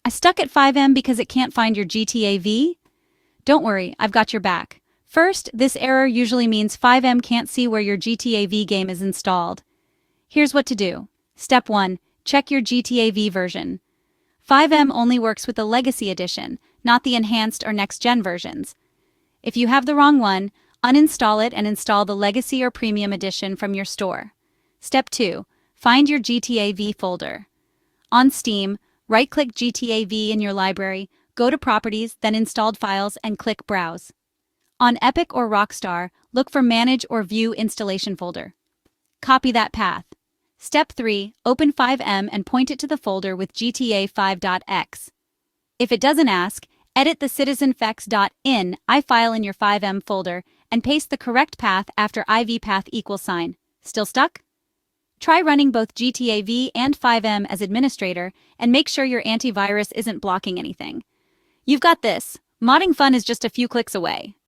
I stuck at FiveM because it can't find your GTA V? Don't worry, I've got your back. First, this error usually means FiveM can't see where your GTA V game is installed. Here's what to do. Step 1. Check your GTA V version. FiveM only works with the Legacy Edition, not the enhanced or next-gen versions. If you have the wrong one, uninstall it and install the Legacy or Premium Edition from your store. Step 2. Find your GTA V folder. On Steam, right-click GTA V in your library, go to Properties, then Installed Files, and click Browse. On Epic or Rockstar, look for Manage or View Installation folder. Copy that path. Step 3. Open FiveM and point it to the folder with GTA 5.x. If it doesn't ask, edit the citizenfex.ini file in your FiveM folder and paste the correct path after ivpath =. Still stuck? Try running both GTA V and FiveM as administrator and make sure your antivirus isn't blocking anything. You've got this. Modding fun is just a few clicks away.